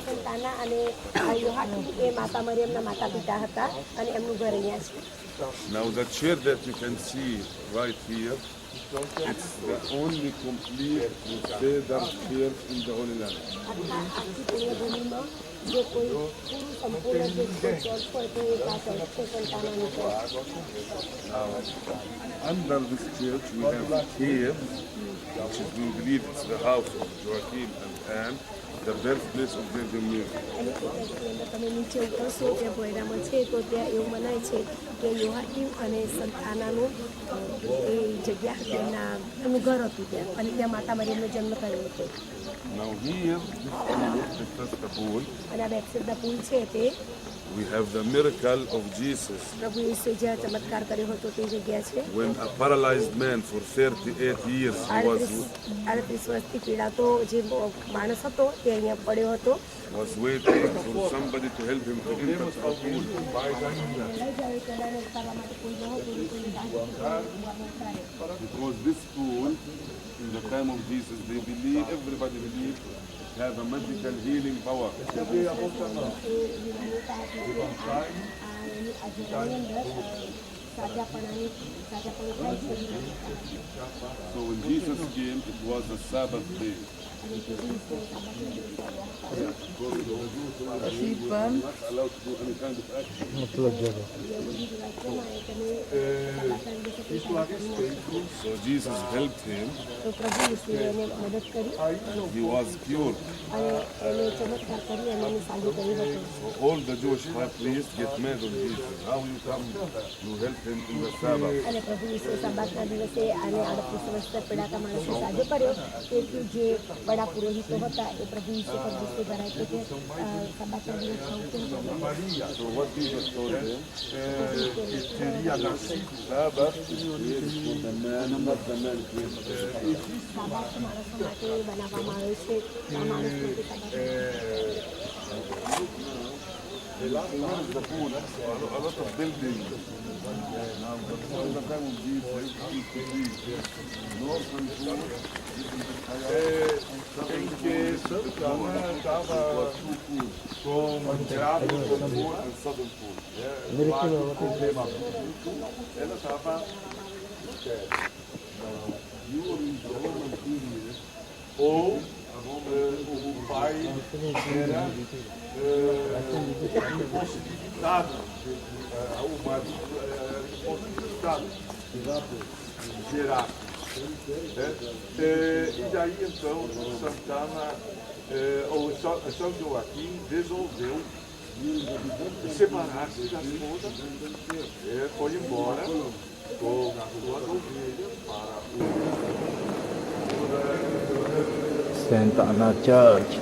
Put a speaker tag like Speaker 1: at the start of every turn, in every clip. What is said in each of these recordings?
Speaker 1: સંતાના અને યોહાકીમ એ માતા મરિયમના માતા પિતા હતા અને એમનું ઘર અહીંયા છે.
Speaker 2: Now the chair that you can see right here, it's the only complete Seder chair in the Holy Land.
Speaker 1: આખી પુણ્યભૂમિમાં જે કોઈ પૂરું સંપૂર્ણ જે ચર્ચ હોય તો એ આ ચર્ચ છે સંતાનાની church.
Speaker 2: Under this church we have a cave, which is, we believe it's the house of Joachim and Anne, the birthplace of Virgin Mary.
Speaker 1: અને તમે નીચે ઉતરશો ત્યાં ભોયરામાં છે તો ત્યાં એવું મનાય છે કે યોહાકીમ અને સંતાનાનું એ જગ્યા હતી એમનું ઘર હતું ત્યાં અને ત્યાં માતા મરિયમનો જન્મ થયો હતો.
Speaker 2: Now here, this is the pool.
Speaker 1: અને આ બેક્સેદના પુલ છે તે
Speaker 2: We have the miracle of Jesus.
Speaker 1: પ્રભુ ઈસુએ જ્યાં ચમત્કાર કર્યો હતો તે જગ્યા છે.
Speaker 2: When a paralyzed man for 38 years was
Speaker 1: 38 વર્ષથી પીડાતો જે માણસ હતો તે અહીંયા પડ્યો હતો.
Speaker 2: waiting for somebody to help him to enter the pool. Because this pool, in the time of Jesus, everybody believed it has a magical healing power. So when Jesus came, it was a Sabbath day. Not allowed to do any kind of action. So Jesus helped him. He was cured. So all the Jewish high priests get mad on Jesus. How you come to help him in the Sabbath?
Speaker 1: બડા પુરોહિતો હતા એ પ્રભુ ઈસુ પર ગુસ્સે ભરાય કે સબાતના દિવસ
Speaker 2: So what Jesus told him, Sabbath is for the man, not the man created.
Speaker 1: સબાત માણસો માટે બનાવવામાં આવ્યો છે આ માણસ માટે સબાત.
Speaker 2: The pool, a lot of buildings. Now, the time of Jesus, northern pool,
Speaker 3: em que Santana estava grávida
Speaker 2: and southern pool.
Speaker 3: Ela estava ou o pai era impossibilitado, o marido era impossibilitado gerar. E daí então Santana, ou São Joaquim resolveu separar-se da esposa, foi embora com a sua ovelha para
Speaker 4: Santa Anna Church.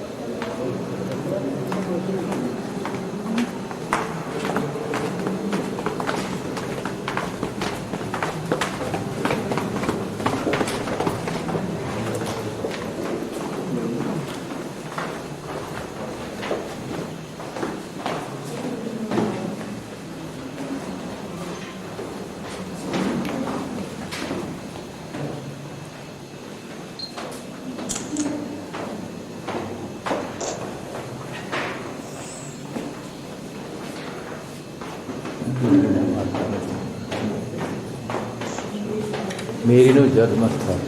Speaker 4: મેરીનું જન્મસ્થળ.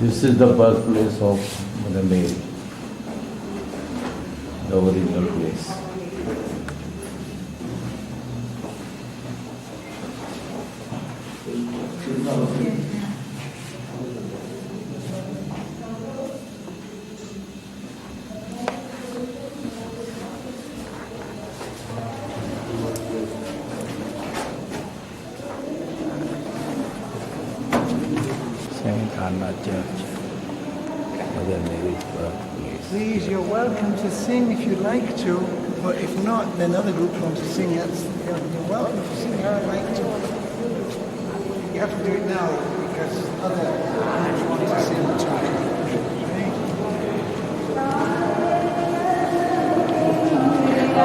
Speaker 4: This is the birthplace of Mother Mary, the original place. Anna Church, Mother Mary's birthplace.
Speaker 5: Please, you're welcome to sing if you'd like to, but if not, then other groups want to sing. You're welcome to sing if you'd like to. You have to do it now because other groups want to sing too. Okay?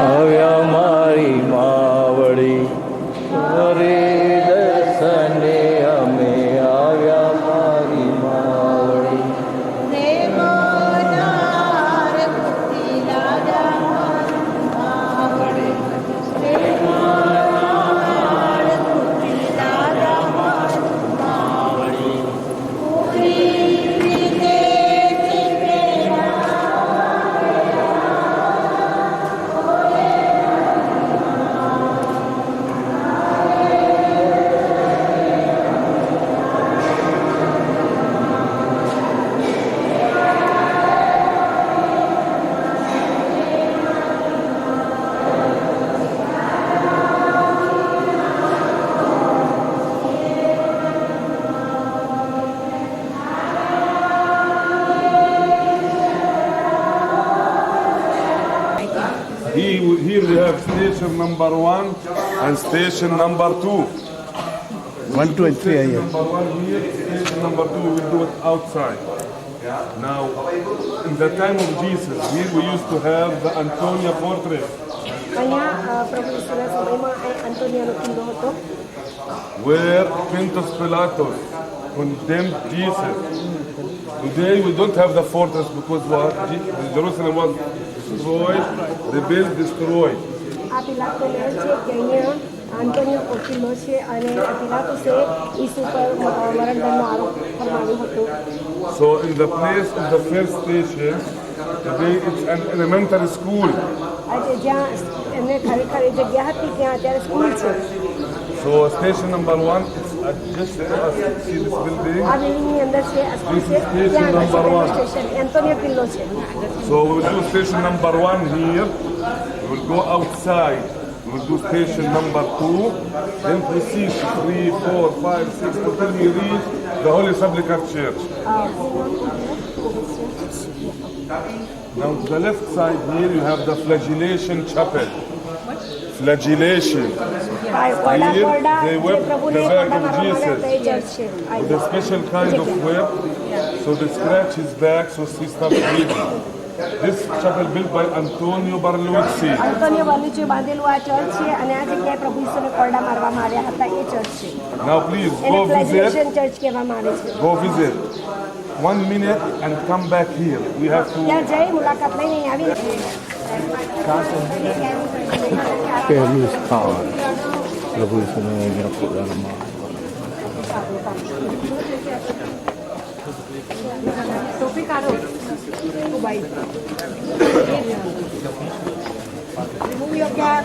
Speaker 4: આવ્યા મારી માવડી અરે દર્શને અમે આવ્યા મારી માવડી
Speaker 2: Here we have station number 1 and station number 2.
Speaker 5: 1, 2, and 3 are here.
Speaker 2: Number 1 here, station number 2 we will do it outside. Now, in the time of Jesus, here we used to have the Antonia fortress,
Speaker 1: અહીંયા પ્રભુ ઈસુના સમયમાં આ અંતોનિયાનો કિલ્લો હતો
Speaker 2: where Pontius Pilatus condemned Jesus. Today we don't have the fortress because what? Jerusalem was destroyed, rebuilt, destroyed.
Speaker 1: આ પિલાતો મહેલ છે કે અહીંયા અંતોનિયો કિલ્લો છે અને પિલાતુસે ઈસુ પર મરણદંડનો આરોપ ફરમાવ્યો હતો.
Speaker 2: So in the place of the first station, today it's an elementary school.
Speaker 1: આજે જ્યાં એમને ખરેખર એ જગ્યા હતી ત્યાં અત્યારે સ્કૂલ છે.
Speaker 2: So station number 1 is just see this building.
Speaker 1: આ બિલ્ડિંગની અંદર છે આ સ્કૂલ છે ત્યાં
Speaker 2: Number
Speaker 1: આગળ
Speaker 2: one.
Speaker 1: સ્ટેશન એન્ટોનિયો કિલ્લો છે.
Speaker 2: So we will do station number 1 here. We will go outside. We will do station number 2. Then proceed to 3, 4, 5, 6 until we reach the Holy Sepulchre Church. Now to the left side here you have the Flagellation Chapel. Flagellation.
Speaker 1: કોરડા કોરડા
Speaker 2: they
Speaker 1: જે
Speaker 2: whip
Speaker 1: પ્રભુને
Speaker 2: the back
Speaker 1: કોરડા
Speaker 2: of
Speaker 1: મારવામાં આવ્યા
Speaker 2: Jesus
Speaker 1: હતા એ church છે.
Speaker 2: with a special kind of whip. So they scratch his back so he stops bleeding. This chapel built by Antonio Barluzzi.
Speaker 1: Antonio બર્લુચીએ બાંધેલું આ church છે અને આ જગ્યાએ પ્રભુ ઈસુને કોરડા મારવામાં આવ્યા હતા એ ચર્ચ છે.
Speaker 2: Now please
Speaker 1: એને
Speaker 2: go visit.
Speaker 1: ફ્લેજેલેશન ચર્ચ કહેવામાં આવે છે.
Speaker 2: Go visit. 1 minute and come back here. We have to.
Speaker 1: ત્યાં જઈ મુલાકાત લઈને અહીં આવી
Speaker 4: પહેલું સ્થાન પ્રભુ ઈસુને અહીંયા પોતાનામાં
Speaker 1: ટોપી કાઢો ભાઈ remove your cap.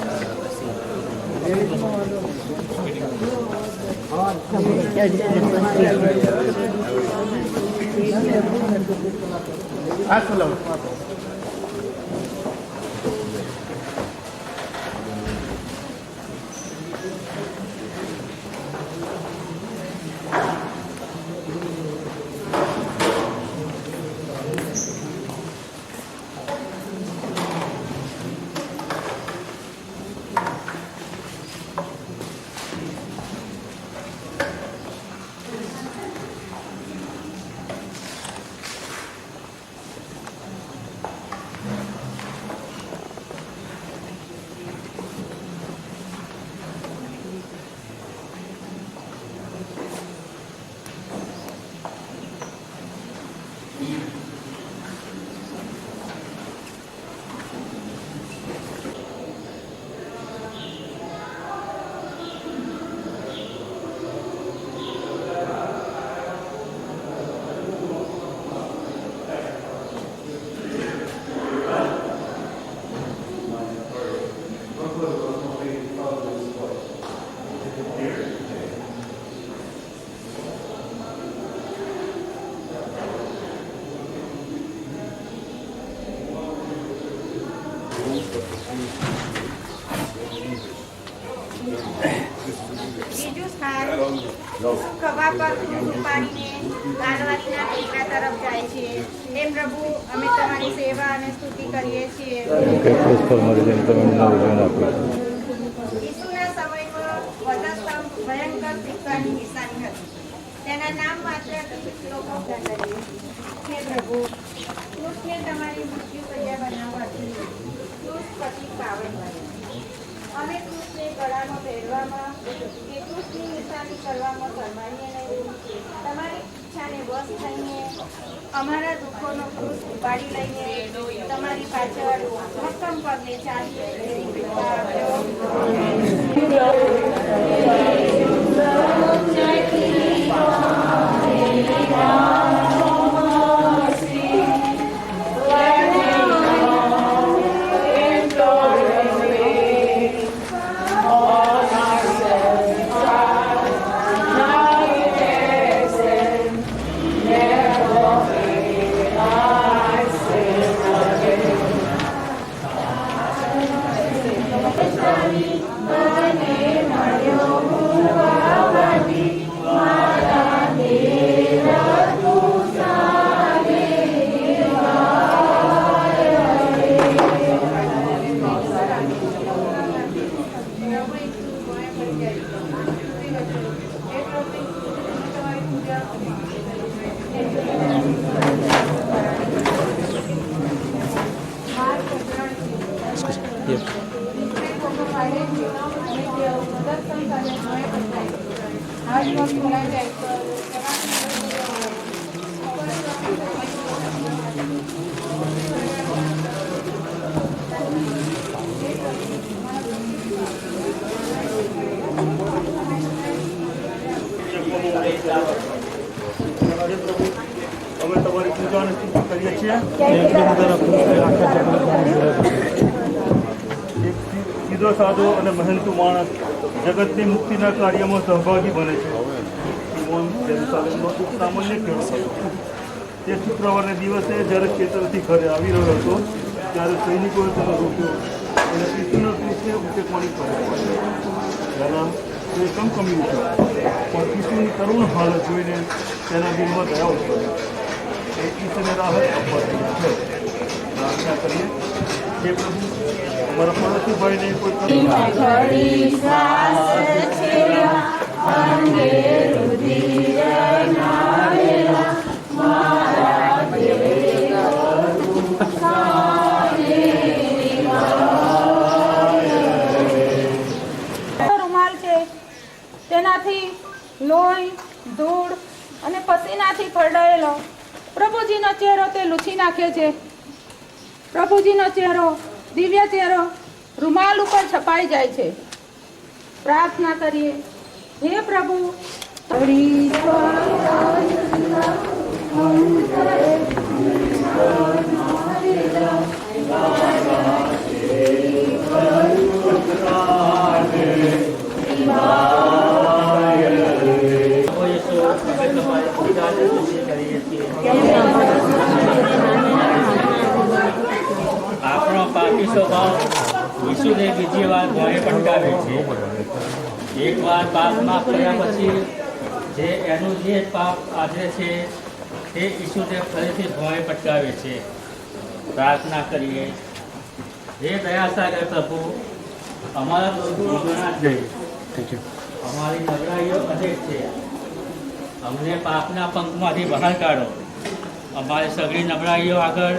Speaker 6: બીજું સ્થાન ખભા પર ઊંચું પાડીને ગાનવારીના ટેકા તરફ જાય છે. હે પ્રભુ, અમે તમારી સેવા અને સ્તુતિ કરીએ છીએ.
Speaker 4: કે ક્રુસ પર મરી જઈને તમે નવું જીવન આપ્યું.
Speaker 6: ઈસુના સમયમાં વધસ્તંભ ભયંકર શિક્ષાની નિશાની હતી. તેના નામ માત્રથી લોકો દંડરીએ. હે પ્રભુ, ક્રુસને તમારી મૃત્યુ કર્યા બનાવવાથી ક્રુસ પછી પાવન બને. અમે ક્રુસને ગળામાં પહેરવામાં કે ક્રુસની નિશાની કરવામાં શરમાઈએ નહીં. તમારી ઈચ્છાને વશ થઈને અમારા દુઃખોનો ક્રુસ ઉપાડી લઈને તમારી પાછળ મક્કમ પગલે ચાલીએ એવી કૃપા આપજો.
Speaker 7: અમે તમારી પૂજાને સ્તુતિ કરીએ છીએ. એક સીધો સાધો અને મહેનતુ માણસ જગતની મુક્તિના કાર્યમાં સહભાગી બને છે. સિમોન જેરુસલેમનો એક સામાન્ય ખેડૂત હતો. તે શુક્રવારના દિવસે જ્યારે ખેતરથી ઘરે આવી રહ્યો હતો ત્યારે સૈનિકોએ તેને રોક્યો અને ઈસુના ક્રુસને ઉચેકવાની કર્યો. પહેલાં તે કમકમી ઉઠ્યો, પણ ઈસુની કરુણ હાલત જોઈને તેના દિલમાં દયા ઉઠી. એ ઈસુને રાહત આપવાથી પ્રાર્થના કરીએ. હે પ્રભુ, અમારા પડોશી ભાઈને કોઈ
Speaker 6: રૂમાલ છે તેનાથી લોહી, ધૂળ અને પસીનાથી ફરડાયેલો પ્રભુજીનો ચહેરો તે લૂછી નાખ્યો છે. પ્રભુજીનો ચહેરો, દિવ્ય ચહેરો રૂમાલ ઉપર છપાઈ જાય છે. પ્રાર્થના કરીએ. હે પ્રભુ,
Speaker 8: આપણો પાપી સ્વભાવ ઈસુને બીજી વાર ભોંય પટકાવે છે. એકવાર પાપ માફ કર્યા પછી એનું જે પાપ આદરે છે તે ઈસુને ફરીથી ભોંય પટકાવે છે. પ્રાર્થના કરીએ. હે દયાસાગર પ્રભુ, અમારા દોષો ઘણા છે, અમારી નબળાઈઓ અનેક છે. અમને પાપના પંખમાંથી બહાર કાઢો. અમારી સગળી નબળાઈઓ આગળ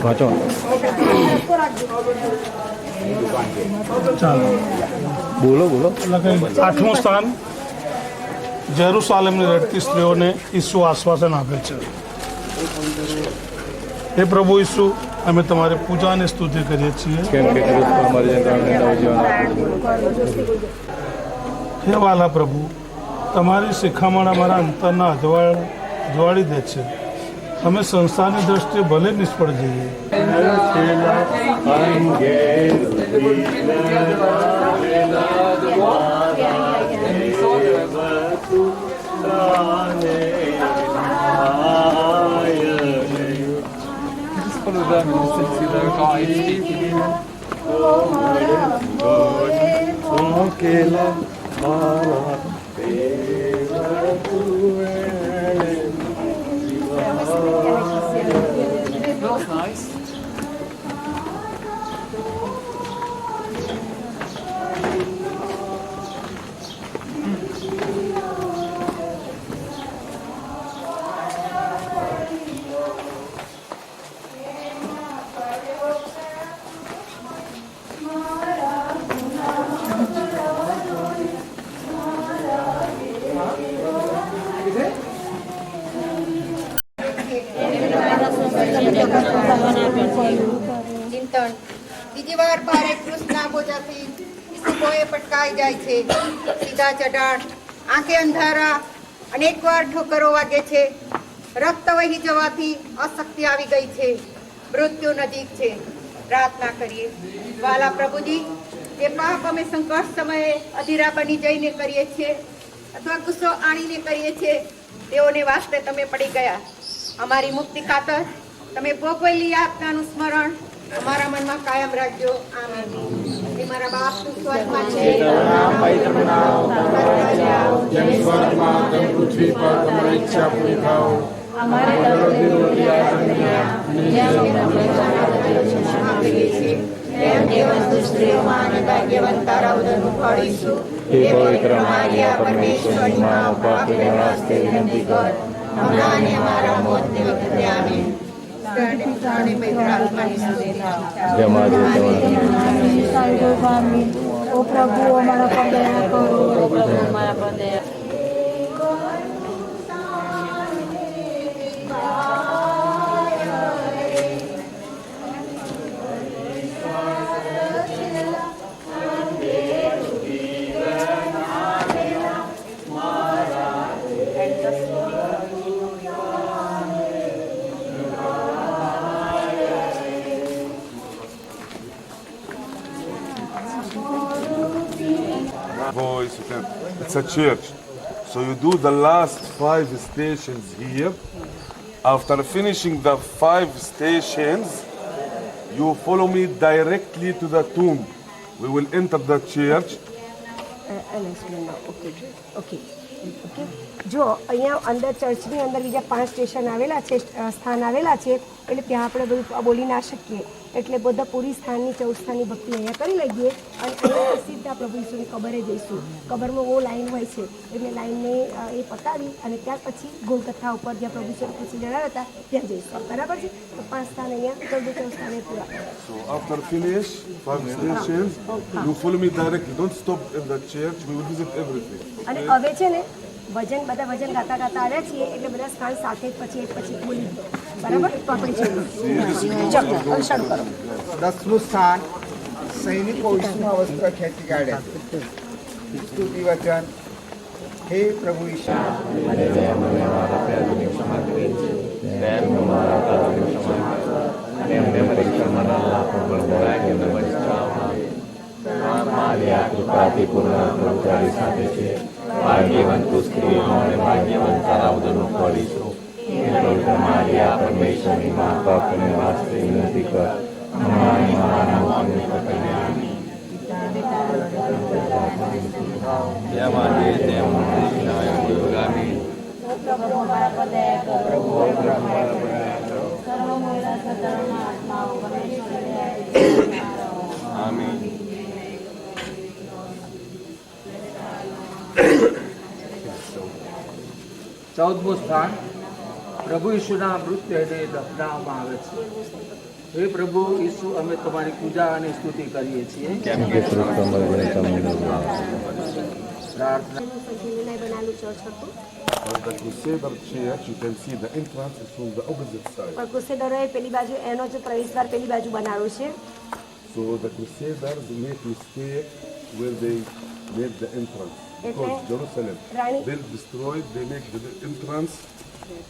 Speaker 4: વાંચો. બોલો બોલો.
Speaker 9: આઠમું સ્થાન જેરુસાલેમની રડતી સ્ત્રીઓને ઈસુ આશ્વાસન આપે છે. હે પ્રભુ ઈસુ, અમે તમારી પૂજા અને સ્તુતિ કરીએ છીએ.
Speaker 4: કેમ કે ક્રુસ પર મરી જઈને તમે નવું જીવન આપ્યું.
Speaker 9: હે વાલા પ્રભુ, તમારી શિખામણ અમારા અંતરના અજવાળી દે છે. અમે સંસારની દ્રષ્ટિએ ભલે નિષ્ફળ જઈએ,
Speaker 6: ચિંતન બીજી વાર ભારે કૃષ્ણના બોજાથી ઈસુ ભોંયે પટકાઈ જાય છે. સીધા ચઢાણ, આંખે અંધારા, અનેક વાર ઠોકરો વાગે છે. રક્ત વહી જવાથી અશક્તિ આવી ગઈ છે. મૃત્યુ નજીક છે. પ્રાર્થના કરીએ. વાલા પ્રભુજી, જે પાપ અમે સંકટ સમયે અધીરા બની જઈને કરીએ છીએ અથવા ગુસ્સો આણીને કરીએ છીએ, તેઓને વાસ્તે તમે પડી ગયા. અમારી મુક્તિ ખાતર તમે ભોગવેલી યાતનાનું સ્મરણ અમારા મનમાં કાયમ રાખજો. આમેન. હે મારા બાપ તું સ્વર્ગમાં છે,
Speaker 4: જેમ સ્વર્ગમાં તેમ પૃથ્વી પર તમારી ઈચ્છા પૂરી થાઓ. અમારે દરરોજની રોટલી આપ અમને આપ, જેમ અમે ક્ષમા આપીએ છીએ, તેમ દેવસ્તુ સ્ત્રીઓમાં અને ભાગ્યવંત તારા ઉદરનું ફળ ઈસુ. હે પવિત્ર મારિયા, પરમેશ્વરની માં, પાપીને વાસ્તે વિનંતી કર, હમણાં અને અમારા મોતની વખતે. આમેન.
Speaker 1: ઓ પ્રભુ અમારા પર દયા કરો. ઓ પ્રભુ અમારા પર દયા.
Speaker 2: Voice, you can. It's a church. So you do the last 5 stations here. After finishing the 5 stations, you follow me directly to the tomb. We will enter the church.
Speaker 1: Okay જો અહીંયા અંદર ચર્ચની અંદર બીજા 5 સ્ટેશન આવેલા છે, સ્થાન આવેલા છે, એટલે ત્યાં આપણે બધું બોલી ના શકીએ. એટલે બધા પૂરી સ્થાનની 14 સ્થાનની ભક્તિ અહીંયા કરી લઈએ અને અહીંયા સીધા પ્રભુ ઈસુની કબરે જઈશું. કબરમાં બહુ લાઈન હોય છે, એટલે લાઈનને એ પતાવી અને ત્યાર પછી ગોળકથા ઉપર જ્યાં પ્રભુ ઈસુ ખુશી જણાવ્યા હતા ત્યાં જઈશું. બરાબર છે? તો 5 સ્થાન અહીંયા 14 સ્થાને પૂરા.
Speaker 2: So after finish 5 stations, you follow me directly. Don't stop in the church. We will visit everything.
Speaker 1: અને હવે છે ને બધા વજન ગાતા ગાતા આવ્યા છીએ, એટલે બધા સ્થાન સાથે જ પછી એક પછી બોલી દો. બરાબર? તો આપણે ચાલો હવે શરૂ કરો.
Speaker 5: 10મું સ્થાન, સૈનિકો ઈસુના વસ્ત્ર ખેંચી કાઢે. સ્તુતિ વચન. હે પ્રભુ ઈશુ,
Speaker 4: ભાગ્યવંત સ્ત્રીઓ અને ભાગ્યવંત તારા ઉદરનું ફળ ઈસુ. પવિત્ર મારિયા, પરમેશ્વરની માં, પાપીને વાસ્તે વિનંતી કર, હમણાં અને અમારા મોતની વખતે. આમેન. જેમ આજે તેમ આમેન.
Speaker 1: પ્રભુ અમારા પર દયા કરો. પ્રભુ અમારા પર દયા કરો. સર્વ મોલા સતરના આત્માઓ પરમેશ્વરને
Speaker 4: આમેન.
Speaker 10: 14મું સ્થાન, પ્રભુ ઈસુના મૃતદેહને દફનાવવામાં આવે છે. હે પ્રભુ ઈસુ, અમે તમારી પૂજા અને સ્તુતિ કરીએ છીએ.
Speaker 4: કેમ કે
Speaker 1: બનાવેલું ચર્ચ હતું.
Speaker 2: On the Crusader Church, you can see the entrance is from the opposite side.
Speaker 1: પણ ક્રુસેડરોએ પેલી બાજુ એનો જે પ્રવેશદ્વાર પેલી બાજુ બનાવ્યો છે.
Speaker 2: So the Crusaders make mistake where they made the entrance. Because Jerusalem, they destroyed, they make the entrance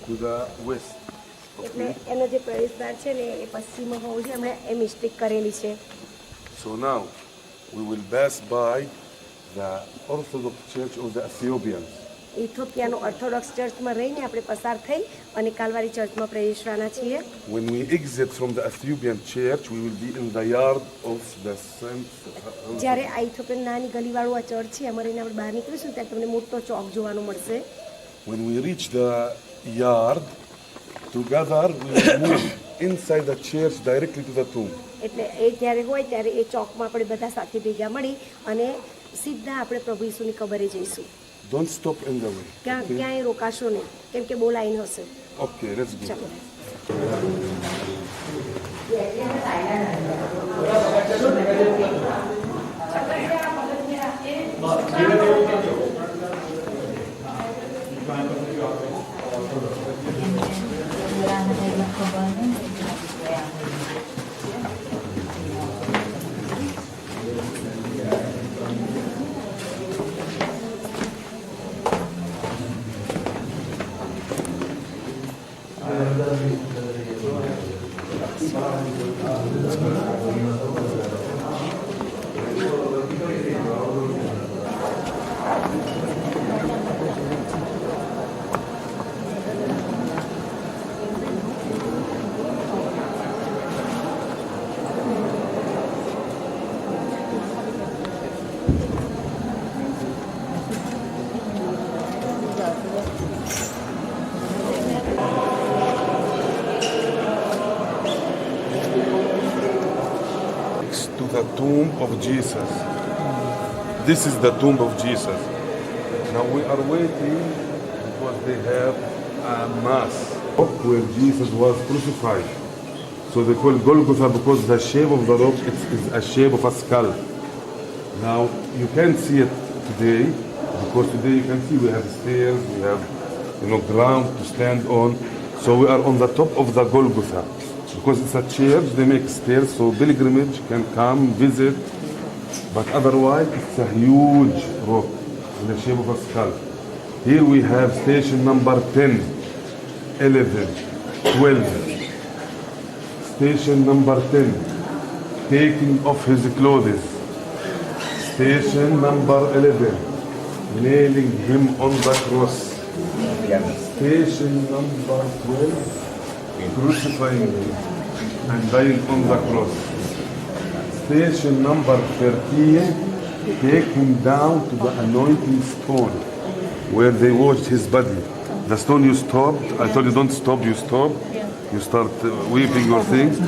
Speaker 2: to the west.
Speaker 1: એટલે એનો જે પ્રવેશદ્વાર છે ને એ પશ્ચિમમાં હોવું છે, એમણે એ મિસ્ટેક કરેલી છે.
Speaker 2: So now we will pass by the Orthodox Church of the Ethiopians.
Speaker 1: ઇથોપિયાનો ઓર્થોડોક્સ ચર્ચમાં રહીને આપણે પસાર થઈ અને કાલવારી ચર્ચમાં પ્રવેશવાના છીએ.
Speaker 2: When we exit from the Ethiopian church, we will be in the yard of the Saint.
Speaker 1: જ્યારે આ ઇથોપિયન નાની ગલીવાળું આ ચર્ચ છે એમાં રહીને આપણે બહાર નીકળીશું ત્યારે તમને મોટો ચોક જોવાનું મળશે.
Speaker 2: When we reach the yard, together we will move inside the church directly to the tomb.
Speaker 1: એટલે એ જ્યારે હોય ત્યારે એ ચોકમાં આપણે બધા સાથે ભેગા મળી અને સીધા આપણે પ્રભુ ઈસુની કબરે જઈશું.
Speaker 2: Don't stop in the way.
Speaker 1: ક્યાંય રોકાશો નહીં કેમ કે બહુ લાઈન હશે.
Speaker 2: Okay, let's go.
Speaker 1: ચાલો.
Speaker 2: To the tomb of Jesus. This is the tomb of Jesus. Now we are waiting because they have a mass where Jesus was crucified. So they call it Golgotha because the shape of the rock is a shape of a skull. Now you can't see it today because today you can see we have stairs, we have ground to stand on. So we are on the top of the Golgotha. Because it's a church, they make stairs so pilgrimage can come, visit. But otherwise, it's a huge rock in the shape of a skull. Here we have station number 10, 11, 12. Station number 10, taking off his clothes. Station number 11, nailing him on the cross. Station number 12, crucifying him and dying on the cross. Station number 13, take him down to the anointing stone where they washed his body. The stone you stopped, I told you don't stop, you stop. You start weeping your things.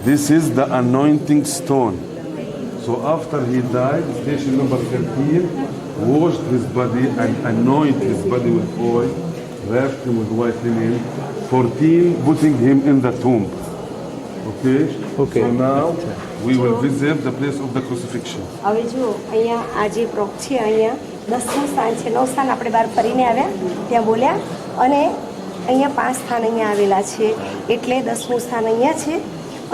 Speaker 2: This is the anointing stone. So after he died, station number 13, washed his body and anointed his body with oil, wrapped him with white linen. 14, putting him in the tomb. Okay? So now we will visit the place of the crucifixion.
Speaker 1: હવે જુઓ અહીંયા આ જે block છે અહીંયા 10મું સ્થાન છે. 9 સ્થાન આપણે બહાર ફરીને આવ્યા ત્યાં બોલ્યા અને અહીંયા 5 સ્થાન અહીંયા આવેલા છે એટલે 10મું સ્થાન અહીંયા છે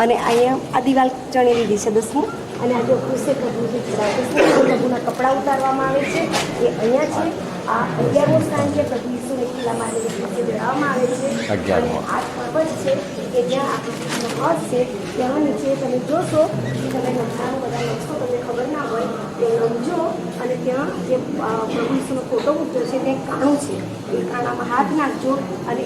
Speaker 1: અને અહીંયા આ દિવાલ ચણી લીધી છે 10મું અને આ જો કૃષિ પ્રભુજી પ્રભુના કપડાં ઉતારવામાં આવે છે એ અહીંયા છે. આ 11મું સ્થાન છે પ્રભુ ઈસુને કિલ્લામાં જડાવવામાં આવે છે અને આ પર્વત છે કે જ્યાં આપણું હદ છે ત્યાં નીચે તમે જોશો કે તમે નકશાનો બધા નકશો તમને ખબર ના હોય તે સમજો અને ત્યાં જે પ્રભુ ઈસુનો ફોટો મૂક્યો છે તે કાણું છે એ કાણામાં હાથ નાખજો અને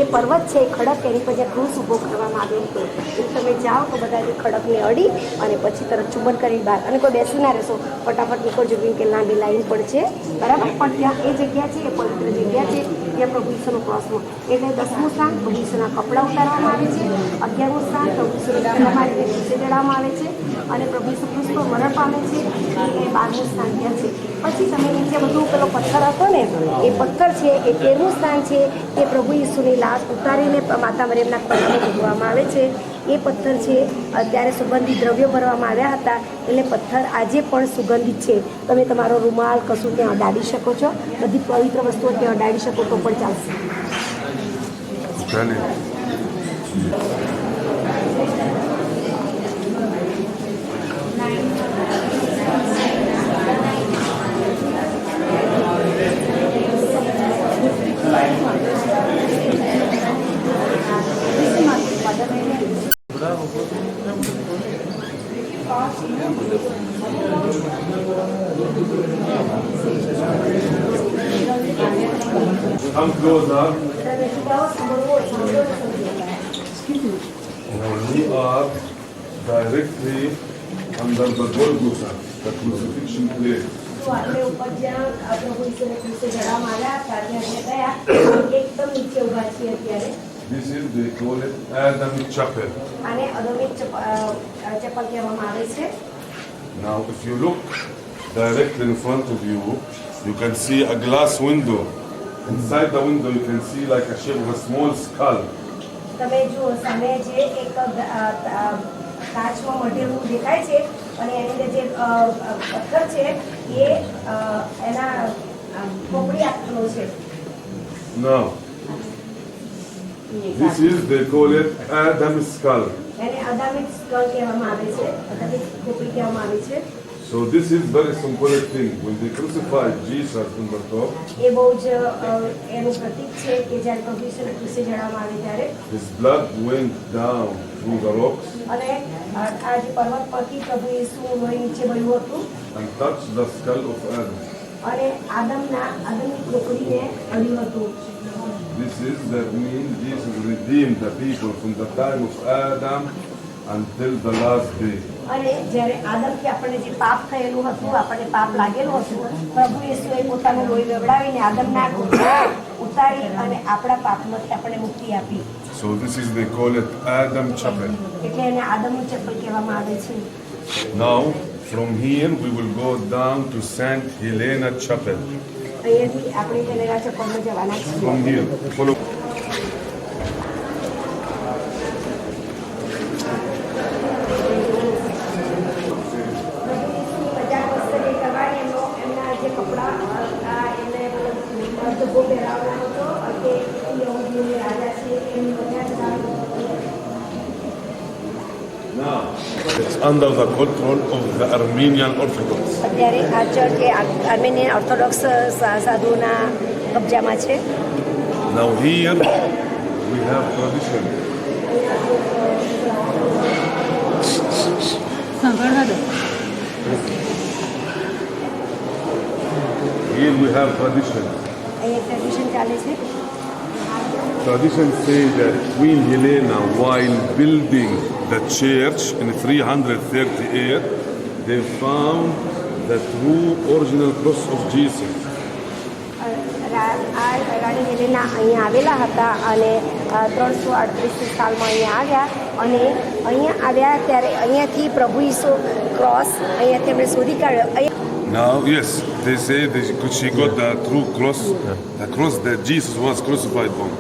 Speaker 1: એ પર્વત છે એ ખડક એની પર જ્યાં ક્રૂસ ઊભો કરવામાં આવ્યો હતો એ તમે જાઓ તો બધા એ ખડકને અડી અને પછી તરત ચુંબન કરી બહાર અને કોઈ બેસી ના રહેશો ફટાફટ નીકળજો કેમ કે લાંબી લાઈન પણ છે બરાબર પણ ત્યાં એ જગ્યા છે એ પવિત્ર જગ્યા છે ત્યાં પ્રભુ ઈસુનો ક્રોસમાં એટલે 10મું સ્થાન પ્રભુ ઈસુના કપડાં ઉતારવામાં આવે છે. 11મું સ્થાન પ્રભુ ઈસુને કિલ્લામાં નીચે ચડાવવામાં આવે છે અને પ્રભુ ઈસુ ક્રુસ પર મરણ પામે છે એ 12મું સ્થાન ત્યાં છે. પછી તમે નીચે બધું પેલો પથ્થર હતો ને એ પથ્થર છે એ 13મું સ્થાન છે એ પ્રભુ ઈસુની લાશ ઉતારીને માતા મરિયમના પગમાં મૂકવામાં આવે છે. એ પથ્થર છે અત્યારે સુગંધિત દ્રવ્યો ભરવામાં આવ્યા હતા એટલે પથ્થર આજે પણ સુગંધિત છે. તમે તમારો રૂમાલ કશું ત્યાં અડાડી શકો છો, બધી પવિત્ર વસ્તુઓ ત્યાં અડાડી શકો તો પણ ચાલશે.
Speaker 2: those are.
Speaker 1: તમે શીખાવો, સાંભળવો, સાંભળો, સમજો.
Speaker 2: Now we are directly under the Golgotha, the crucifixion place.
Speaker 1: તો આપણે ઉપર જ્યાં પ્રભુ ઈસુને ક્રુસે ચડાવવામાં આવ્યા હતા ત્યાં આપણે ગયા એકદમ નીચે ઊભા છીએ અત્યારે.
Speaker 2: This is, they call it Adamic Chapel.
Speaker 1: આને અદોમિક ચપ્પલ કહેવામાં આવે છે.
Speaker 2: Now if you look directly in front of you, you can see a glass window. Inside the window you can see like a shape of a small skull.
Speaker 1: તમે જુઓ સામે જે એક કાચમાં મઢેલું દેખાય છે અને એની અંદર જે પથ્થર છે એ એના ખોપડી આકારનો છે.
Speaker 2: Now this is, they call it Adam's skull.
Speaker 1: એને અદામિક સ્કલ કહેવામાં આવે છે, અદામિક ખોપડી કહેવામાં આવે છે.
Speaker 2: So this is very symbolic thing. When they crucified Jesus on the top,
Speaker 1: એ બહુ જ એનું પ્રતીક છે કે જ્યારે પ્રભુ ઈસુને ક્રુસે ચડાવવામાં આવે ત્યારે
Speaker 2: his blood went down through the rocks
Speaker 1: અને આ જે પર્વત પરથી પ્રભુ ઈસુ લોહી નીચે વળ્યું હતું
Speaker 2: and touched the skull of Adam.
Speaker 1: અને આદમની ખોપડીને અડ્યું હતું.
Speaker 2: This is that means Jesus redeemed the people from the time of Adam until the last day.
Speaker 1: અને જ્યારે આદમથી આપણને જે પાપ થયેલું હતું, આપણને પાપ લાગેલું હતું, પ્રભુ ઈસુએ પોતાનું લોહી વેવડાવીને આદમના ગુનો ઉતારી અને આપણા પાપમાંથી આપણને મુક્તિ આપી.
Speaker 2: So this is, they call it Adam Chapel.
Speaker 1: એટલે એને આદમનું ચપ્પલ કહેવામાં આવે છે.
Speaker 2: Now from here we will go down to Saint Helena Chapel.
Speaker 1: અહીંયાથી આપણે હેલેના ચપ્પલમાં જવાના છીએ.
Speaker 2: From here, follow. Now it's under the control of the Armenian Orthodox.
Speaker 1: અત્યારે આ ચર્ચ એ આર્મેનિયન ઓર્થોડોક્સ સાધુના કબજામાં છે.
Speaker 2: Now here we have tradition. Here we have tradition.
Speaker 1: અહીંયા tradition ચાલે છે.
Speaker 2: Tradition says that Queen Helena, while building the church in 338, they found the true original cross of Jesus.
Speaker 1: રાણી હેલેના અહીંયા આવેલા હતા અને 338 સાલમાં અહીંયા આવ્યા અને અહીંયા આવ્યા ત્યારે અહીંયાથી પ્રભુ ઈસુ ક્રોસ અહીંયા તેમણે શોધી કાઢ્યો.
Speaker 2: Now, yes, they say that she got the true cross, the cross that Jesus was crucified on.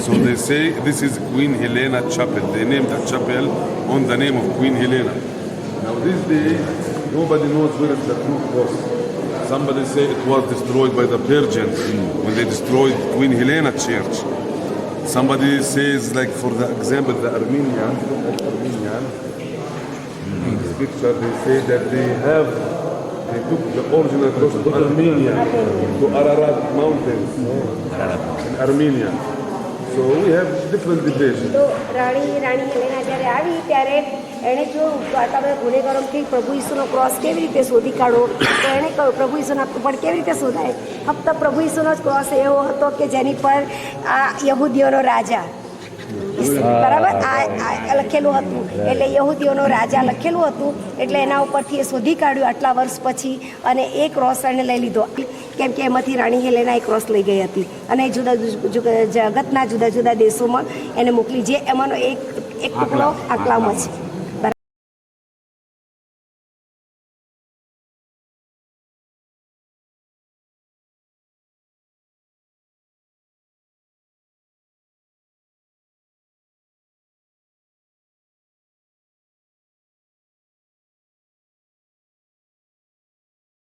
Speaker 2: So they say this is Queen Helena Chapel. They named the chapel on the name of Queen Helena. Now this day, nobody knows where is the true cross. Somebody say it was destroyed by the Persians when they destroyed Queen Helena Church. Somebody says, like for the example, the Armenian, in this picture, they say that they took the original cross to Armenia, to Ararat Mountains in Armenia. So we have different debates.
Speaker 1: તો રાણી હેલેના જ્યારે આવી ત્યારે એણે જોયું તો આટલા બધા ગુનેગારોથી પ્રભુ ઈસુનો ક્રોસ કેવી રીતે શોધી કાઢો. તો એણે કહ્યું પ્રભુ ઈસુના પણ કેવી રીતે શોધાય. ફક્ત પ્રભુ ઈસુનો જ ક્રોસ એવો હતો કે જેની પર આ યહૂદીઓનો રાજા બરાબર આ લખેલું હતું. એટલે યહૂદીઓનો રાજા લખેલું હતું એટલે એના ઉપરથી એ શોધી કાઢ્યું આટલા વર્ષ પછી અને એ ક્રોસ એણે લઈ લીધો કેમ કે એમાંથી રાણી હેલેના એ ક્રોસ લઈ ગઈ હતી અને જગતના જુદા જુદા દેશોમાં એને મોકલી. જે એમાંનો એક ટુકડો આકલામાં છે.